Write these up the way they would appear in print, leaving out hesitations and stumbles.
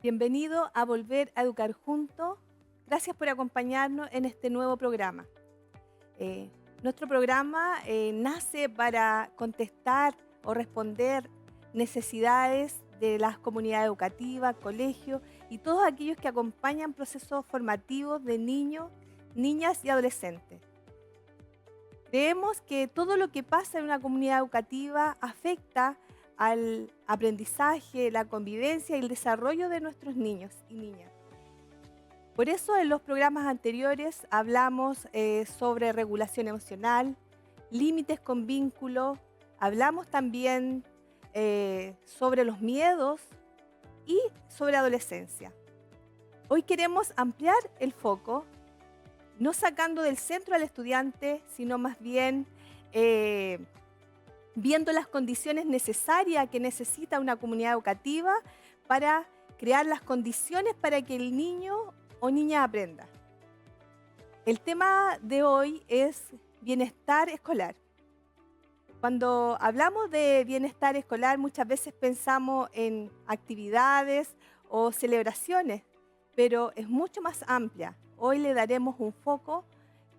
Bienvenido a Volver a Educar Juntos. Gracias por acompañarnos en este nuevo programa. Nuestro programa nace para contestar o responder necesidades de las comunidades educativas, colegios y todos aquellos que acompañan procesos formativos de niños, niñas y adolescentes. Creemos que todo lo que pasa en una comunidad educativa afecta al aprendizaje, la convivencia y el desarrollo de nuestros niños y niñas. Por eso en los programas anteriores hablamos sobre regulación emocional, límites con vínculo, hablamos también sobre los miedos y sobre adolescencia. Hoy queremos ampliar el foco, no sacando del centro al estudiante, sino más bien viendo las condiciones necesarias que necesita una comunidad educativa para crear las condiciones para que el niño o niña aprenda. El tema de hoy es bienestar escolar. Cuando hablamos de bienestar escolar, muchas veces pensamos en actividades o celebraciones, pero es mucho más amplia. Hoy le daremos un foco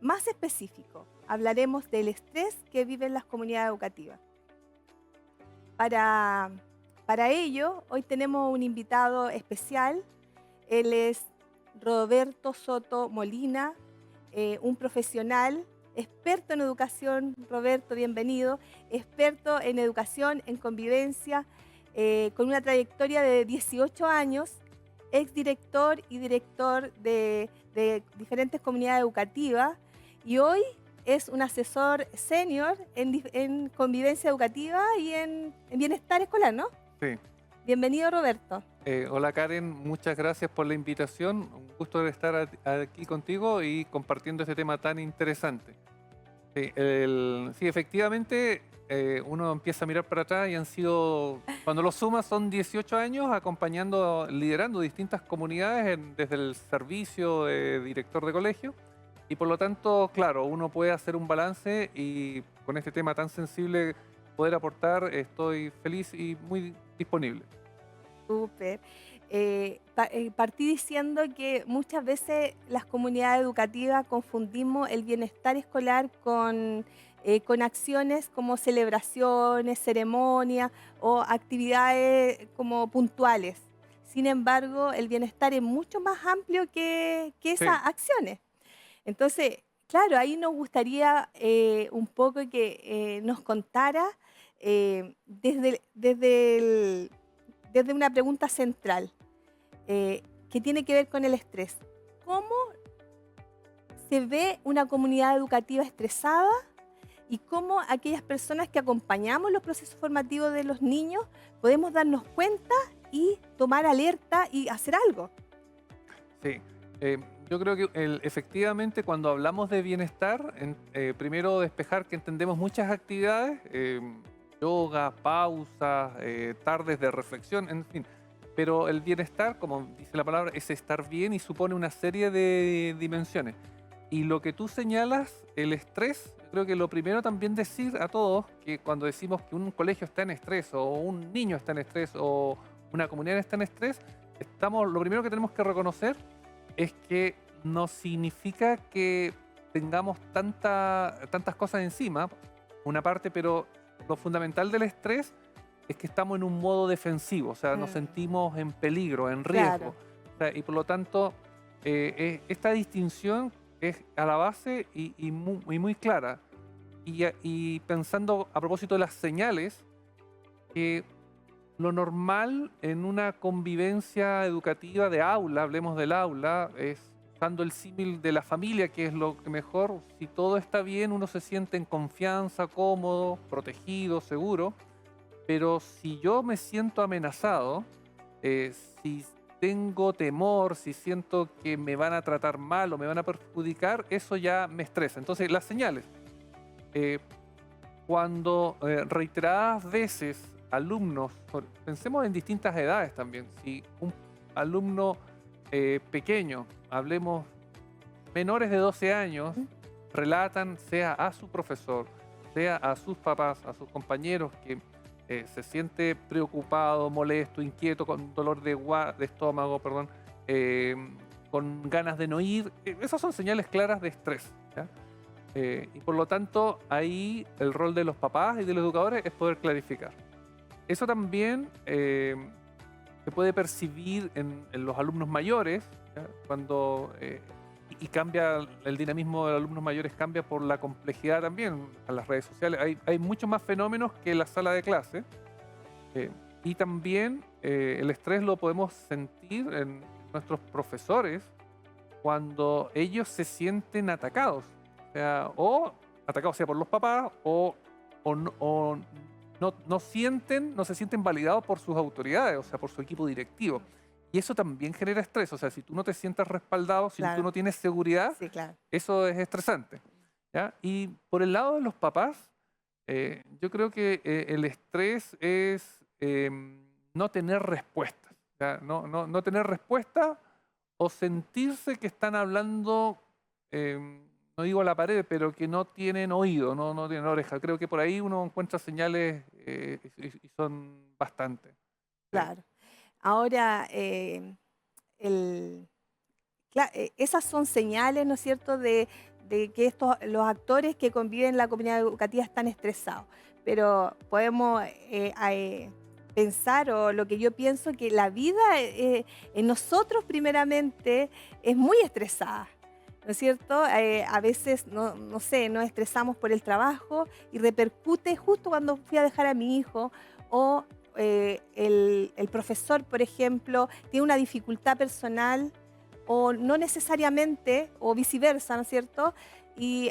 más específico. Hablaremos del estrés que viven las comunidades educativas. Para ello, hoy tenemos un invitado especial. Él es Roberto Soto Molina, un profesional, experto en educación. Roberto, bienvenido. Experto en educación, en convivencia, con una trayectoria de 18 años, exdirector y director de diferentes comunidades educativas. Y hoy es un asesor senior en convivencia educativa y en bienestar escolar, ¿no? Sí. Bienvenido, Roberto. Hola Karen, muchas gracias por la invitación. Un gusto de estar aquí contigo y compartiendo este tema tan interesante. Sí, efectivamente, uno empieza a mirar para atrás y han sido, cuando lo sumas, son 18 años acompañando, liderando distintas comunidades desde el servicio de director de colegio. Y por lo tanto, claro, uno puede hacer un balance y con este tema tan sensible poder aportar, estoy feliz y muy disponible. Súper. Partí diciendo que muchas veces las comunidades educativas confundimos el bienestar escolar con acciones como celebraciones, ceremonias o actividades como puntuales. Sin embargo, el bienestar es mucho más amplio que Sí, esas acciones. Entonces, claro, ahí nos gustaría un poco que nos contara desde una pregunta central que tiene que ver con el estrés. ¿Cómo se ve una comunidad educativa estresada y cómo aquellas personas que acompañamos los procesos formativos de los niños podemos darnos cuenta y tomar alerta y hacer algo? sí. Yo creo que efectivamente cuando hablamos de bienestar, primero despejar que entendemos muchas actividades, yoga, pausas, tardes de reflexión, en fin. Pero el bienestar, como dice la palabra, es estar bien y supone una serie de dimensiones. Y lo que tú señalas, el estrés, creo que lo primero también decir a todos que cuando decimos que un colegio está en estrés o un niño está en estrés o una comunidad está en estrés, lo primero que tenemos que reconocer es que no significa que tengamos tantas cosas encima, una parte, pero lo fundamental del estrés es que estamos en un modo defensivo, o sea, nos Mm, sentimos en peligro, en riesgo. claro. O sea, y por lo tanto, esta distinción es a la base y muy clara. Y pensando a propósito de las señales, que lo normal en una convivencia educativa de aula, hablemos del aula, es usando el símil de la familia, que es lo que mejor, si todo está bien, uno se siente en confianza, cómodo, protegido, seguro, pero si yo me siento amenazado, si tengo temor, si siento que me van a tratar mal o me van a perjudicar, eso ya me estresa. Entonces, las señales. eh, Cuando reiteradas veces alumnos, pensemos en distintas edades también, si un alumno pequeño, hablemos menores de 12 años, Mm, relatan, sea a su profesor, sea a sus papás, a sus compañeros, que se siente preocupado, molesto, inquieto, con dolor de estómago, perdón, eh, con ganas de no ir, esas son señales claras de estrés, ¿ya? Y por lo tanto, ahí el rol de los papás y de los educadores es poder clarificar. Eso también se puede percibir en los alumnos mayores, ¿ya? Cuando y cambia el dinamismo de los alumnos mayores, cambia por la complejidad también a las redes sociales. Hay muchos más fenómenos que la sala de clase. eh, y también el estrés lo podemos sentir en nuestros profesores cuando ellos se sienten atacados. O atacados sea por los papás o no se sienten validados por sus autoridades, o sea, por su equipo directivo. Y eso también genera estrés. O sea, si tú no te sientes respaldado, si tú Claro, no tienes seguridad, sí, claro. eso es estresante, ¿ya? Y por el lado de los papás, yo creo que el estrés es no tener respuestas. ¿Ya? No tener respuesta o sentirse que están hablando, no digo a la pared, pero que no tienen oído, no tienen oreja. Creo que por ahí uno encuentra señales y son bastantes. Sí. Claro. Ahora, el, esas son señales, ¿no es cierto?, de que los actores que conviven en la comunidad educativa están estresados. Pero podemos pensar, o lo que yo pienso, que la vida en nosotros primeramente es muy estresada. ¿No es cierto? A veces, no sé, nos estresamos por el trabajo y repercute justo cuando fui a dejar a mi hijo, o el profesor, por ejemplo, tiene una dificultad personal, o no necesariamente, o viceversa, ¿no es cierto? Y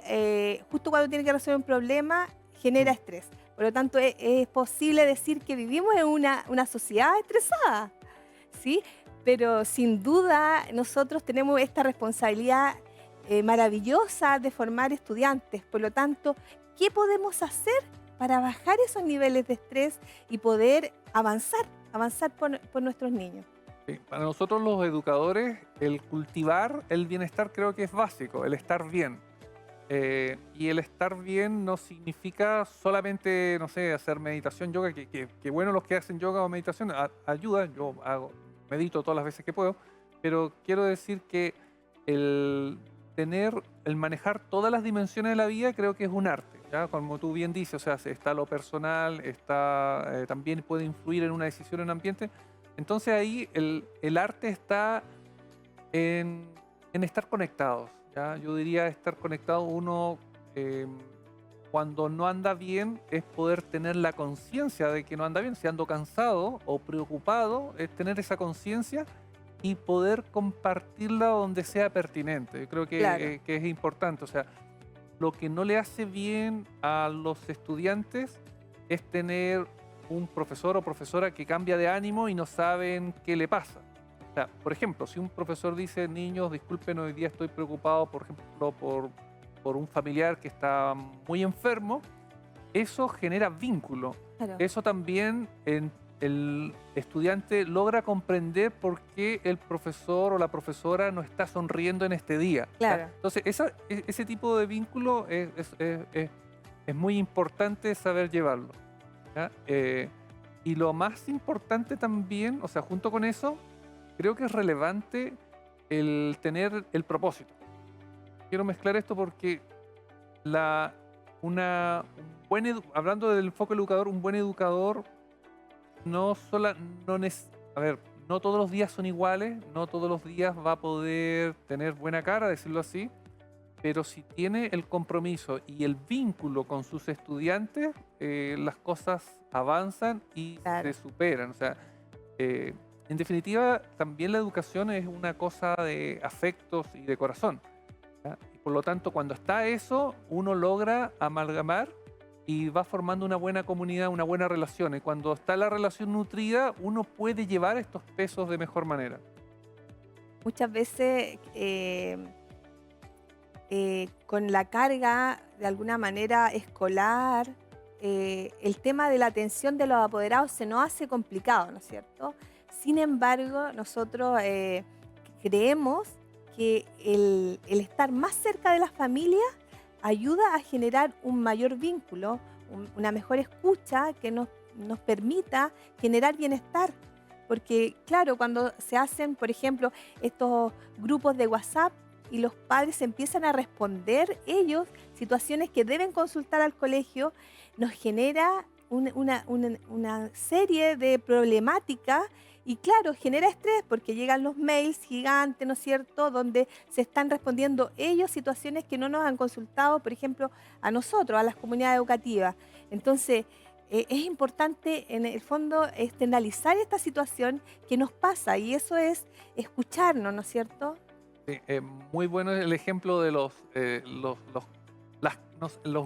justo cuando tiene que resolver un problema, genera Mm. estrés. Por lo tanto, es posible decir que vivimos en una sociedad estresada, ¿sí? Pero sin duda nosotros tenemos esta responsabilidad maravillosa de formar estudiantes. Por lo tanto, ¿qué podemos hacer para bajar esos niveles de estrés y poder avanzar por nuestros niños? Sí, para nosotros los educadores, el cultivar el bienestar creo que es básico, el estar bien. Y el estar bien no significa solamente, no sé, hacer meditación, yoga, que bueno los que hacen yoga o meditación, ayuda, medito todas las veces que puedo, pero quiero decir que el el manejar todas las dimensiones de la vida creo que es un arte, ¿ya? Como tú bien dices, o sea, está lo personal, también puede influir en una decisión en un ambiente. Entonces ahí el arte está en estar conectados, ¿ya? Yo diría estar conectado uno cuando no anda bien es poder tener la conciencia de que no anda bien. Si ando cansado o preocupado, es tener esa conciencia y poder compartirla donde sea pertinente. Yo creo Claro, que es importante. O sea, lo que no le hace bien a los estudiantes es tener un profesor o profesora que cambia de ánimo y no saben qué le pasa. O sea, por ejemplo, si un profesor dice, niños, disculpen, hoy día estoy preocupado, por ejemplo, por un familiar que está muy enfermo, eso genera vínculo. claro, Eso también el estudiante logra comprender por qué el profesor o la profesora no está sonriendo en este día, ¿ya? claro. Entonces, ese tipo de vínculo es muy importante saber llevarlo, ¿ya? Y lo más importante también, o sea, junto con eso, creo que es relevante el tener el propósito. Quiero mezclar esto porque la, hablando del enfoque educador, un buen educador no sola, no nes- a ver, no todos los días son iguales, no todos los días va a poder tener buena cara, decirlo así, pero si tiene el compromiso y el vínculo con sus estudiantes, las cosas avanzan y se Claro. superan. O sea, eh, en definitiva, también la educación es una cosa de afectos y de corazón, ¿ya? Y por lo tanto, cuando está eso, uno logra amalgamar y va formando una buena comunidad, una buena relación. Y cuando está la relación nutrida, uno puede llevar estos pesos de mejor manera. Muchas veces con la carga de alguna manera escolar, el tema de la atención de los apoderados se nos hace complicado, ¿no es cierto? Sin embargo, nosotros creemos que el estar más cerca de las familias ayuda a generar un mayor vínculo, una mejor escucha que nos nos permita generar bienestar. Porque, claro, cuando se hacen, por ejemplo, estos grupos de WhatsApp y los padres empiezan a responder ellos situaciones que deben consultar al colegio, nos genera una serie de problemáticas y, claro, genera estrés porque llegan los mails gigantes, ¿no es cierto?, donde se están respondiendo ellos situaciones que no nos han consultado, por ejemplo, a nosotros, a las comunidades educativas. Entonces, es importante en el fondo externalizar esta situación que nos pasa y eso es escucharnos, ¿no es cierto? Sí, muy bueno el ejemplo de los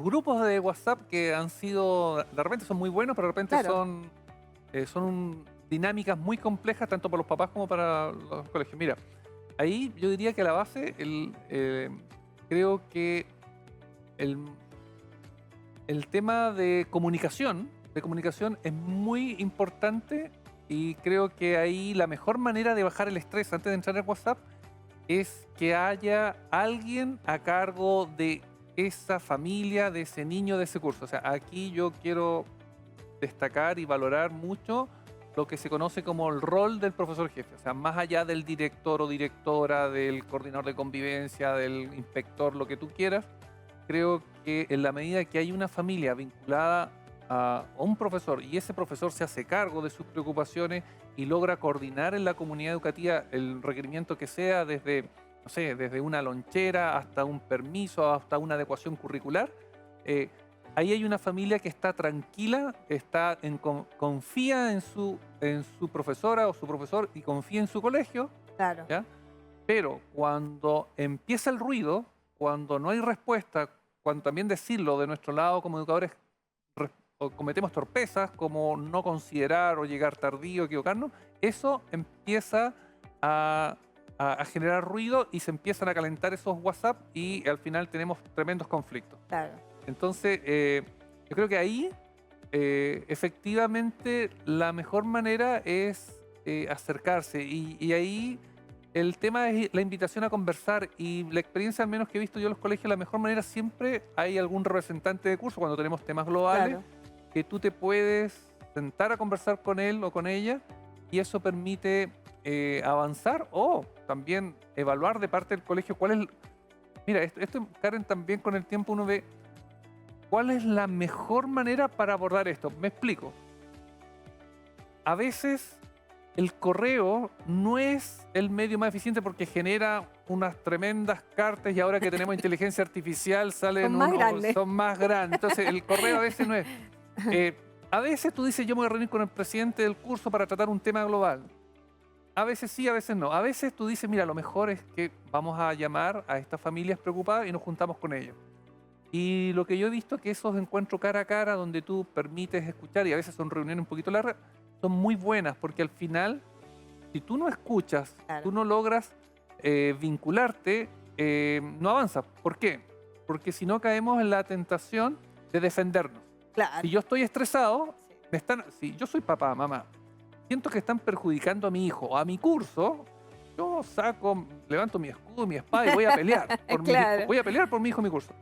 grupos de WhatsApp que han sido, de repente son muy buenos, pero de repente Claro, son dinámicas muy complejas tanto para los papás como para los colegios. Mira, ahí yo diría que a la base, creo que el, el tema de comunicación es muy importante y creo que ahí la mejor manera de bajar el estrés antes de entrar en WhatsApp es que haya alguien a cargo de esa familia, de ese niño, de ese curso. O sea, aquí yo quiero destacar y valorar mucho lo que se conoce como el rol del profesor jefe. O sea, más allá del director o directora, del coordinador de convivencia, del inspector, lo que tú quieras, creo que en la medida que hay una familia vinculada a un profesor y ese profesor se hace cargo de sus preocupaciones y logra coordinar en la comunidad educativa el requerimiento que sea, desde, no sé, desde una lonchera hasta un permiso, hasta una adecuación curricular, eh, ahí hay una familia que está tranquila, confía en su profesora o su profesor y confía en su colegio, claro, ¿ya? Pero cuando empieza el ruido, cuando no hay respuesta, cuando también decirlo de nuestro lado como educadores, o cometemos torpezas como no considerar o llegar tardío, equivocarnos, eso empieza a, a generar ruido y se empiezan a calentar esos WhatsApp y al final tenemos tremendos conflictos. claro. Entonces, yo creo que ahí efectivamente la mejor manera es acercarse y ahí el tema es la invitación a conversar y la experiencia al menos que he visto yo en los colegios, la mejor manera siempre hay algún representante de curso cuando tenemos temas globales Claro. que tú te puedes sentar a conversar con él o con ella y eso permite avanzar o también evaluar de parte del colegio cuál es. Mira, esto, Karen, también con el tiempo uno ve cuál es la mejor manera para abordar esto. Me explico. A veces el correo no es el medio más eficiente porque genera unas tremendas cartas y ahora que tenemos inteligencia artificial Son salen más unos, grandes. son más grandes. Entonces el correo a veces no es. eh, a veces tú dices yo me voy a reunir con el presidente del curso para tratar un tema global. A veces sí, a veces no. A veces tú dices, mira, lo mejor es que vamos a llamar a estas familias preocupadas y nos juntamos con ellos. Y lo que yo he visto es que esos encuentros cara a cara donde tú permites escuchar y a veces son reuniones un poquito largas, son muy buenas porque al final, si tú no escuchas, Claro, tú no logras vincularte, no avanzas. ¿Por qué? Porque si no caemos en la tentación de defendernos. Si claro. yo estoy estresado, Sí. si yo soy papá, mamá, siento que están perjudicando a mi hijo o a mi curso, yo levanto mi escudo, mi espada y voy a pelear Claro. voy a pelear por mi hijo, mi curso.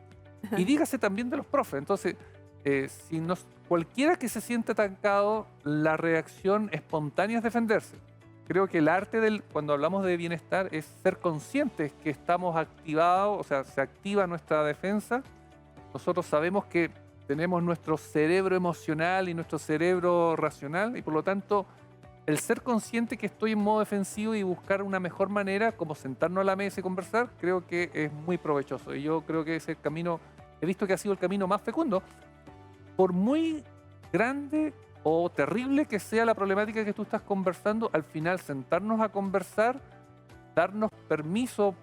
Y dígase también de los profes. Entonces, cualquiera que se siente atancado, la reacción espontánea es defenderse. Creo que el arte cuando hablamos de bienestar es ser conscientes que estamos activados, o sea, se activa nuestra defensa. Nosotros sabemos que tenemos nuestro cerebro emocional y nuestro cerebro racional y por lo tanto el ser consciente que estoy en modo defensivo y buscar una mejor manera, como sentarnos a la mesa y conversar, creo que es muy provechoso. Y yo creo que ese camino, he visto que ha sido el camino más fecundo, por muy grande o terrible que sea la problemática que tú estás conversando, al final sentarnos a conversar, darnos permiso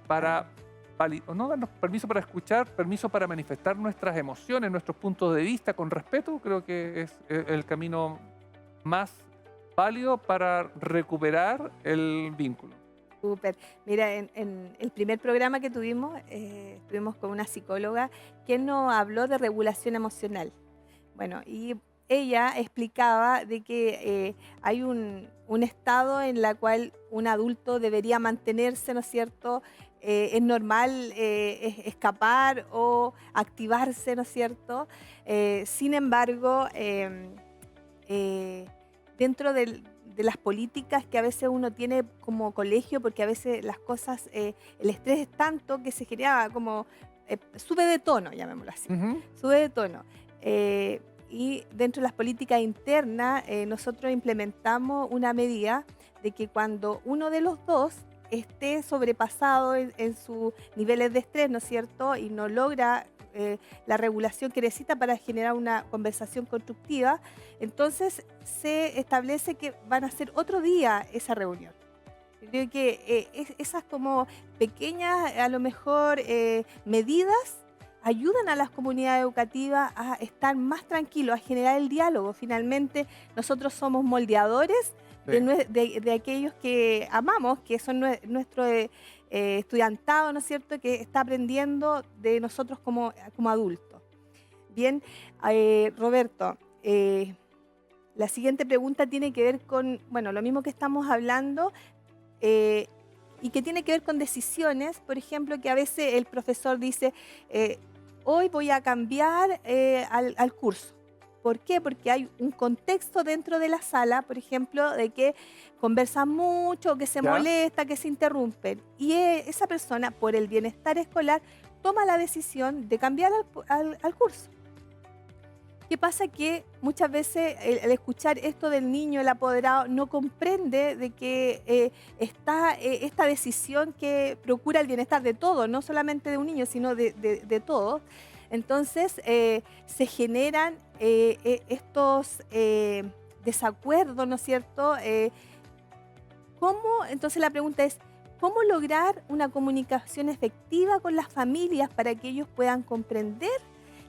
o no darnos permiso para escuchar, permiso para manifestar nuestras emociones, nuestros puntos de vista con respeto, creo que es el camino más válido para recuperar el vínculo. Súper. Mira, en el primer programa que tuvimos, estuvimos con una psicóloga que nos habló de regulación emocional. Bueno, y ella explicaba de que hay un estado en la cual un adulto debería mantenerse, ¿no es cierto? Es normal escapar o activarse, ¿no es cierto? Sin embargo, eh, dentro de las políticas que a veces uno tiene como colegio, porque a veces las cosas, el estrés es tanto que se genera como, sube de tono, llamémoslo así, Ujú. sube de tono. Y dentro de las políticas internas, nosotros implementamos una medida de que cuando uno de los dos esté sobrepasado en sus niveles de estrés, ¿no es cierto? Y no logra la regulación que necesita para generar una conversación constructiva, entonces se establece que van a ser otro día esa reunión. Yo creo que esas como pequeñas, a lo mejor, medidas ayudan a las comunidades educativas a estar más tranquilos, a generar el diálogo. Finalmente, nosotros somos moldeadores Sí. de aquellos que amamos, que son nuestro estudiantado, ¿no es cierto?, que está aprendiendo de nosotros como adultos. Bien, Roberto, la siguiente pregunta tiene que ver con, bueno, lo mismo que estamos hablando, eh, y que tiene que ver con decisiones, por ejemplo, que a veces el profesor dice, hoy voy a cambiar al curso. ¿Por qué? Porque hay un contexto dentro de la sala, por ejemplo, de que conversan mucho, que se ¿Ya? molesta, que se interrumpen. Y esa persona, por el bienestar escolar, toma la decisión de cambiar al curso. ¿Qué pasa? Que muchas veces el escuchar esto del niño, el apoderado, no comprende de que está esta decisión que procura el bienestar de todos, no solamente de un niño, sino de todos. Entonces se generan estos desacuerdos, ¿no es cierto? Entonces la pregunta es, ¿cómo lograr una comunicación efectiva con las familias para que ellos puedan comprender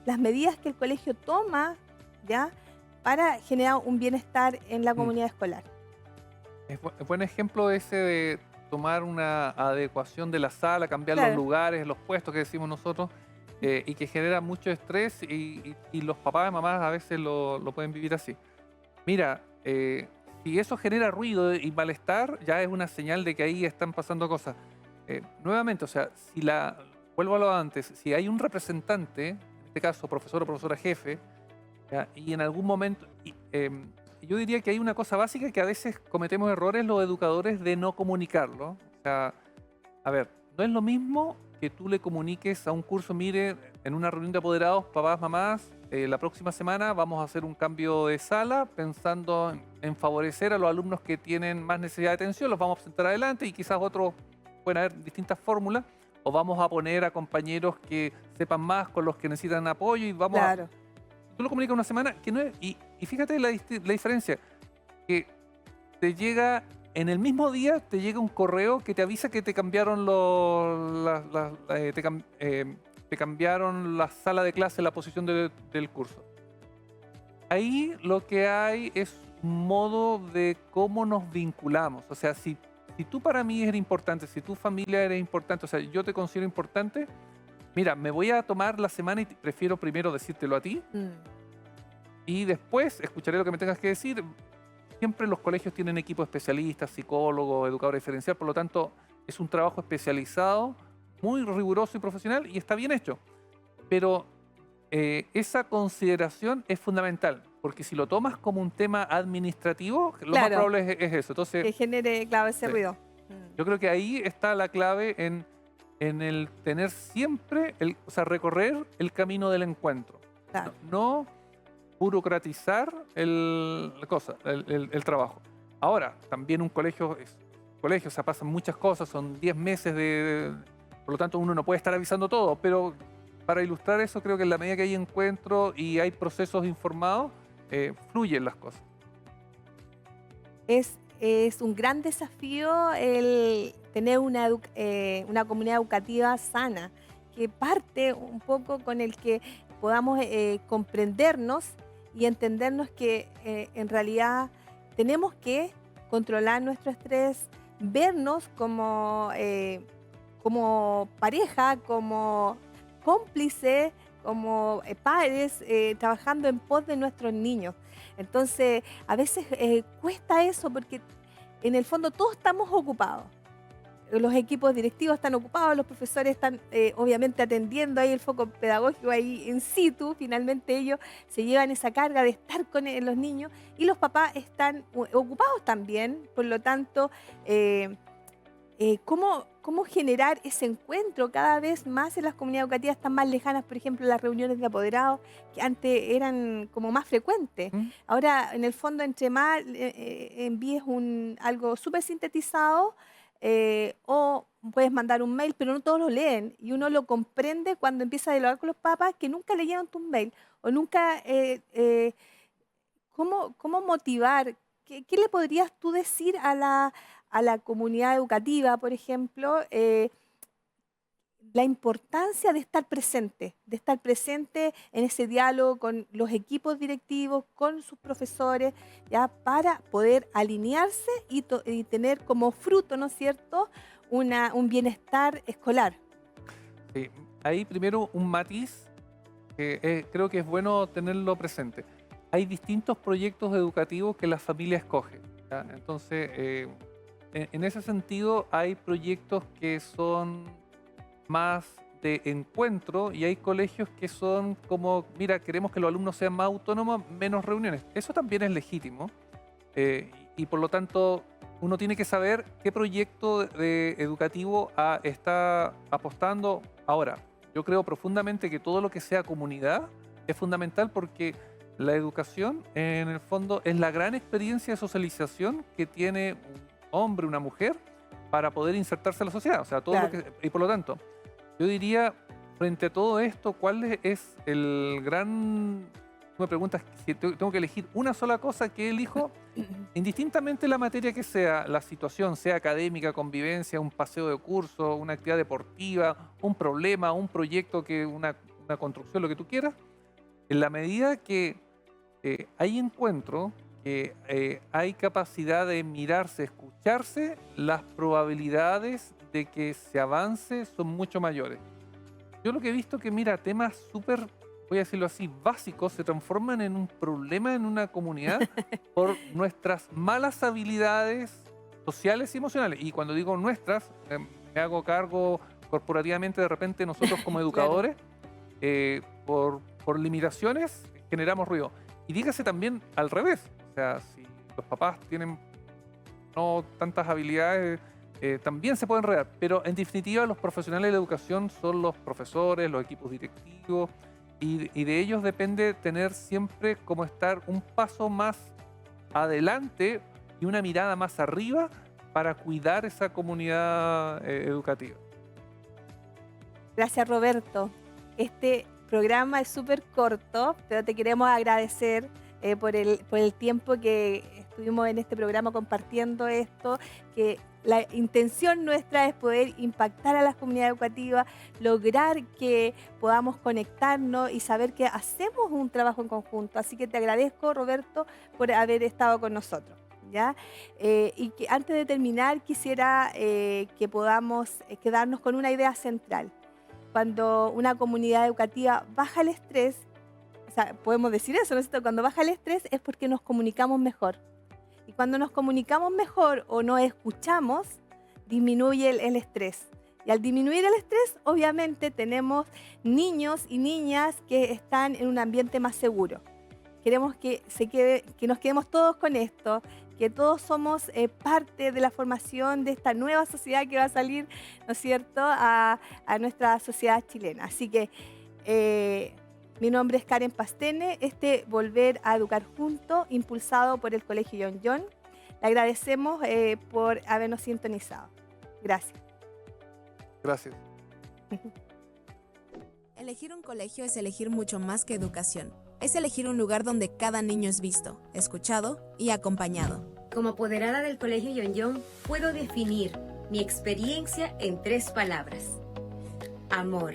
las medidas que el colegio toma, ¿ya?, para generar un bienestar en la Mm. comunidad escolar? Es buen ejemplo ese de tomar una adecuación de la sala, cambiar los Claro. lugares, los puestos que decimos nosotros, y que genera mucho estrés y los papás y mamás a veces lo pueden vivir así. Mira, si eso genera ruido y malestar, ya es una señal de que ahí están pasando cosas. Nuevamente, o sea, vuelvo a lo antes, si hay un representante, en este caso profesor o profesora jefe, ¿ya? Y en algún momento, yo diría que hay una cosa básica que a veces cometemos errores los educadores de no comunicarlo. O sea, a ver, no es lo mismo que tú le comuniques a un curso, mire, en una reunión de apoderados, papás, mamás, la próxima semana vamos a hacer un cambio de sala pensando en favorecer a los alumnos que tienen más necesidad de atención, los vamos a presentar adelante y quizás otros pueden haber distintas fórmulas, o vamos a poner a compañeros que sepan más con los que necesitan apoyo y vamos a... Claro, Tú lo comunicas una semana que no es... Y fíjate la diferencia, que te llega en el mismo día, te llega un correo que te avisa que te cambiaron te cambiaron la sala de clase, la posición del curso. Ahí lo que hay es un modo de cómo nos vinculamos. O sea, si tú para mí eres importante, si tu familia eres importante, o sea, yo te considero importante, mira, me voy a tomar la semana y prefiero primero decírtelo a ti y después escucharé lo que me tengas que decir. Siempre los colegios tienen equipos especialistas, psicólogos, educadores diferencial, por lo tanto es un trabajo especializado, muy riguroso y profesional y está bien hecho. Pero esa consideración es fundamental, porque si lo tomas como un tema administrativo, lo más claro, probable es eso. Entonces, que genere, claro, ese sí, ruido. yo creo que ahí está la clave en el tener siempre, o sea, recorrer el camino del encuentro. Claro. No burocratizar la cosa, el trabajo. Ahora, también un colegio es colegio, o sea, pasan muchas cosas, son 10 meses por lo tanto uno no puede estar avisando todo, pero para ilustrar eso creo que en la medida que hay encuentro y hay procesos informados, fluyen las cosas. Es un gran desafío el tener una comunidad educativa sana, que parte un poco con el que podamos comprendernos y entendernos que en realidad tenemos que controlar nuestro estrés, vernos como pareja, como cómplice, como padres, trabajando en pos de nuestros niños. Entonces, a veces cuesta eso porque en el fondo todos estamos ocupados. los equipos directivos están ocupados, los profesores están obviamente atendiendo ahí el foco pedagógico ahí in situ, finalmente ellos se llevan esa carga de estar con los niños y los papás están ocupados también, por lo tanto, ¿cómo generar ese encuentro cada vez más en las comunidades educativas tan más lejanas? Por ejemplo, las reuniones de apoderados, que antes eran como más frecuentes. ¿Mm? Ahora, en el fondo, entre más envíes algo súper sintetizado, o puedes mandar un mail, pero no todos lo leen. Y uno lo comprende cuando empieza a dialogar con los papás que nunca leyeron tu mail o nunca... ¿cómo motivar? ¿Qué le podrías tú decir a la comunidad educativa, por ejemplo, la importancia de estar presente en ese diálogo con los equipos directivos, con sus profesores, ya para poder alinearse y tener como fruto, ¿no es cierto?, un bienestar escolar? Sí, ahí primero un matiz que creo que es bueno tenerlo presente. Hay distintos proyectos educativos que la familia escoge, ¿ya? Entonces, en ese sentido, hay proyectos que son más de encuentro y hay colegios que son como, mira, queremos que los alumnos sean más autónomos, menos reuniones. Eso también es legítimo y por lo tanto uno tiene que saber qué proyecto educativo está apostando. Ahora, yo creo profundamente que todo lo que sea comunidad es fundamental porque la educación en el fondo es la gran experiencia de socialización que tiene un hombre, una mujer, para poder insertarse en la sociedad. O sea, todo Claro. y por lo tanto, yo diría, frente a todo esto, ¿cuál es el gran... Tú me preguntas si tengo que elegir una sola cosa que elijo, indistintamente la materia que sea, la situación, sea académica, convivencia, un paseo de curso, una actividad deportiva, un problema, un proyecto, una construcción, lo que tú quieras, en la medida que hay encuentro, que hay capacidad de mirarse, escucharse, las probabilidades de que se avance son mucho mayores. Yo lo que he visto que, mira, temas súper, voy a decirlo así, básicos, se transforman en un problema en una comunidad por nuestras malas habilidades sociales y emocionales. Y cuando digo nuestras, me hago cargo corporativamente de repente nosotros como educadores, por limitaciones generamos ruido. Y dígase también al revés, o sea, si los papás tienen no tantas habilidades, también se pueden enredar, pero en definitiva los profesionales de la educación son los profesores, los equipos directivos, y de ellos depende tener siempre como estar un paso más adelante y una mirada más arriba para cuidar esa comunidad educativa. Gracias, Roberto. Este programa es súper corto, pero te queremos agradecer por el tiempo que estuvimos en este programa compartiendo esto, que la intención nuestra es poder impactar a las comunidades educativas, lograr que podamos conectarnos y saber que hacemos un trabajo en conjunto. Así que te agradezco, Roberto, por haber estado con nosotros, ¿ya? Y que antes de terminar quisiera que podamos quedarnos con una idea central. Cuando una comunidad educativa baja el estrés, o sea, podemos decir eso, ¿no es cierto? Cuando baja el estrés es porque nos comunicamos mejor. Y cuando nos comunicamos mejor o nos escuchamos, disminuye el estrés. Y al disminuir el estrés, obviamente tenemos niños y niñas que están en un ambiente más seguro. Queremos que nos quedemos todos con esto, que todos somos parte de la formación de esta nueva sociedad que va a salir, ¿no es cierto?, a nuestra sociedad chilena. Así que mi nombre es Karen Pastene, Volver a Educar Juntos, impulsado por el Colegio John John. Le agradecemos por habernos sintonizado. Gracias. Gracias. Elegir un colegio es elegir mucho más que educación. Es elegir un lugar donde cada niño es visto, escuchado y acompañado. Como apoderada del Colegio John John, puedo definir mi experiencia en 3 palabras: amor,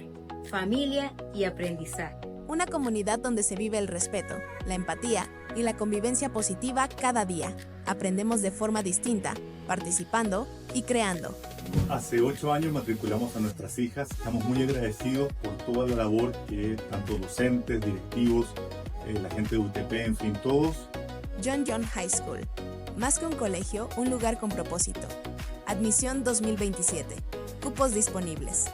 familia y aprendizaje. Una comunidad donde se vive el respeto, la empatía y la convivencia positiva cada día. Aprendemos de forma distinta, participando y creando. Hace 8 años matriculamos a nuestras hijas. Estamos muy agradecidos por toda la labor que tanto docentes, directivos, la gente de UTP, en fin, todos. John John High School. Más que un colegio, un lugar con propósito. Admisión 2027. Cupos disponibles.